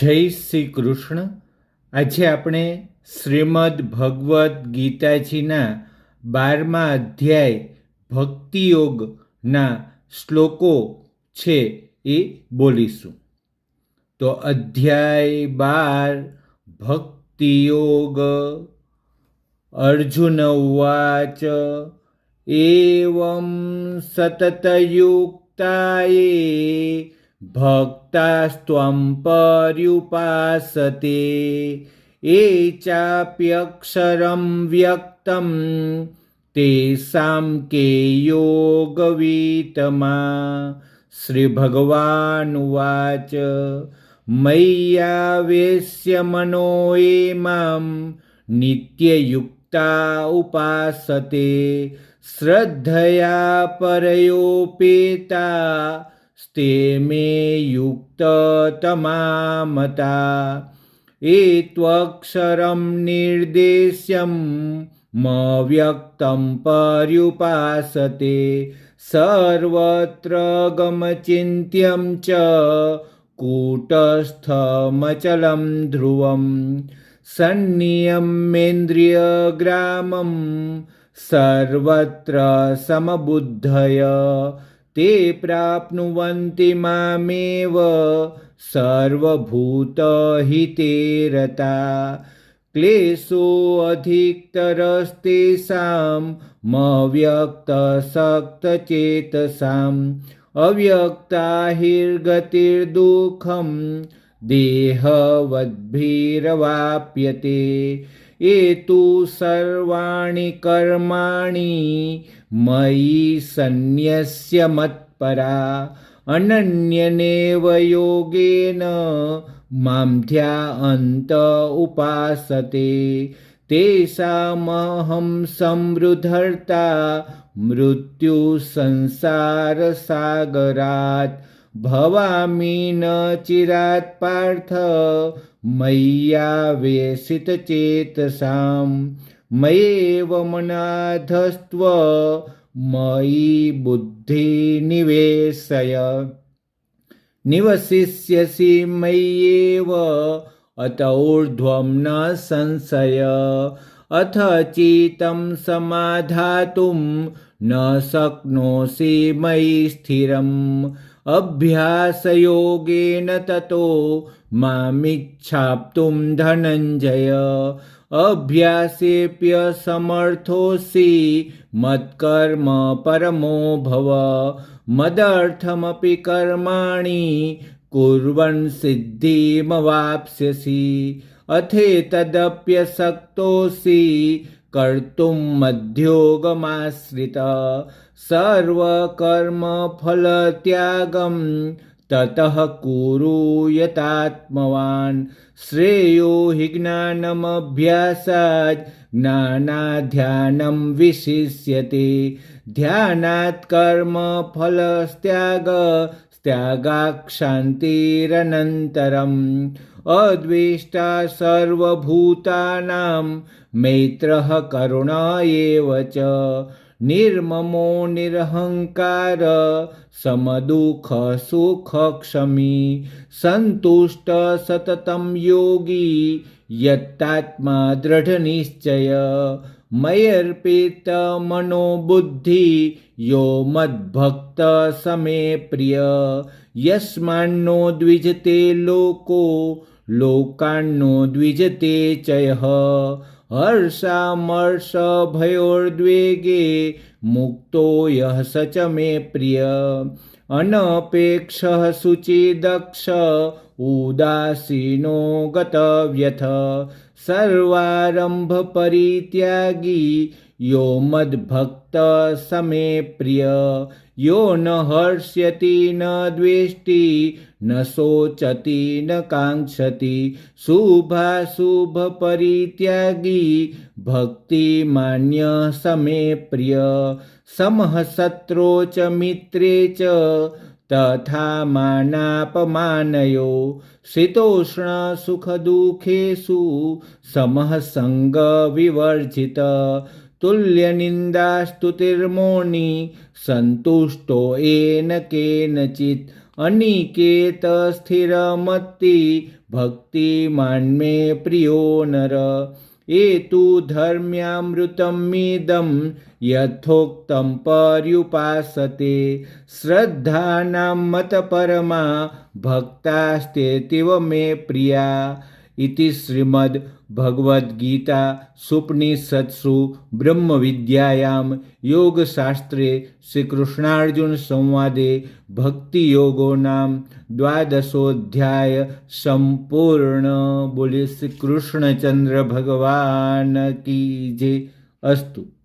જય શ્રી કૃષ્ણ. આજે આપણે શ્રીમદ ભગવદ્ ગીતાજીના 12મા અધ્યાય ભક્તિયોગના શ્લોકો છે એ બોલીશું. તો અધ્યાય 12 ભક્તિયોગ. અર્જુન ઉવાચ એવં સતતયુક્તાયે ભક્તાસ્ત્વં પર્યુપાસતે એ ચાપ્યક્ષરં વ્યક્તં તેષાં કે યોગવીતમા. શ્રી ભગવાન ઉવાચ મય્યાવેશ્ય મનો એ માં નિત્યયુક્તા ઉપાસતે શ્રદ્ધયા પરયોપેતા સ્તે મે યુક્તતમા મતા. એત્વક્ષરં નિર્દેશ્યં મવ્યક્તં પર્યુપાસતે સર્વત્ર ગમચિંત્યં ચ કૂટસ્થમચલં ધ્રુવં સન્નિયમેન્દ્રિયગ્રામં સર્વત્ર સમબુદ્ધય તે પ્રાપ્નુવન્તિ મામેવ સર્વભૂતહિતે રતા. ક્લેશો અધિકતરસ્તેષાં મવ્યક્તસક્તચેતસાં અવ્યક્તાહિર્ગતિર્દુઃખં દેહવદ્ભિરવાપ્યતે. એ તુ સર્વાણિ કર્માણિ મયિ સન્ન્યસ્ય મત્પરા અનન્યનેવ યોગેન માં ધ્યાયન્ટ ઉપાસતે તેષામહં સંવૃદ્ધર્તા મૃત્યુ સંસાર સાગરાત ભવામિ ન ચિરાત પાર્થ મય્યાવેશિતચેતસાં મય્યેવ મનાધસ્ત્વ મયિ બુદ્ધિ નિવેશય. નિવસિષ્યસિ મય્યેવ અત ઊર્ધ્વં ન સંશય અથ ચિત્तं સમાધાતું ન શક્નોષિ મયિ સ્થિરम्. અભ્યાસયોગેન તતો મામિચ્છાપ્તું ધનંજય અભ્યાસેપ્ય સમર્થોસि મત્કર્મ પરમો ભવ. મદર્થમપી કર્માણિ કુર્વन् સિદ્ધિમવાપ્સ્યસि અથેતદપ્યશક્તોસि કર્તું મધ્યોગમાશ્રિત. સર્વકર્મફલત્યાગં તતઃ કુરુ યતાત્મવાન. શ્રેયો હિ જ્ઞાનમભ્યાસાદ જ્ઞાનાધ્યાનં વિશિષ્યતે. ધ્યાનાત્ કર્મફલસ્ત્યાગ ત્યાગાક્ષ શાંતિરનંતરમ. અદ્વેષ્ટા સર્વભૂતાનાં મૈત્રઃ કરુણ એવ ચ. નિર્મમો નિરહંકાર સમદુઃખ સુખક્ષમી. સંતુષ્ટ સતતં યોગી યત્તાત્મા દૃઢનિશ્ચય. મયર્પિત મનોબુદ્ધિ યો મદ્ભક્ત સમે પ્રિય. યસ્માન્નો દ્વિજતે લોકો લોકાન્નો દ્વિજતે ચયઃ. હર્ષામર્ષભયોર્દ્વેગે મુક્તો યઃ સ ચ મે પ્રિય. અનપેક્ષઃ શુચિદક્ષ ઉદાસીનો ગતવ્યથ. સર્વારંભ પરિત્યાગી યો મદ્ભક્ત સમે પ્રિય. યો ન હર્ષ્યતિ ન દ્વેષ્ટિ ન શોચતિ ન કાંક્ષતિ. શુભાશુભ પરિત્યાગી ભક્તિમાન્ય સમે પ્રિય. સમઃ શત્રો ચ મિત્રે ચ તથા માનાપમાનયો. શીતોષ્ણ સુખ દુઃખેષુ સમઃ સંગ વિવર્જિત. તુલ્ય નિંદા સ્તુતિર્મૌની સંતુષ્ટો એન કેનચિત. अनिकेत स्थिरमति भक्तिमान् मे प्रियो नर एतु धर्म्यामृतमिदं यथोक्तं पर्युपासते श्रद्धानां मतपरमा भक्तास्तेतीव मे प्रिया इति श्रीमद् भगवद्गीता सुपनिषत्सु ब्रह्मविद्यायां योगशास्त्रे श्रीकृष्णार्जुन संवादे भक्तियोगो नाम 12ोऽध्याय संपूर्ण। बोले श्री कृष्णचंद्र भगवान की जय। अस्तु।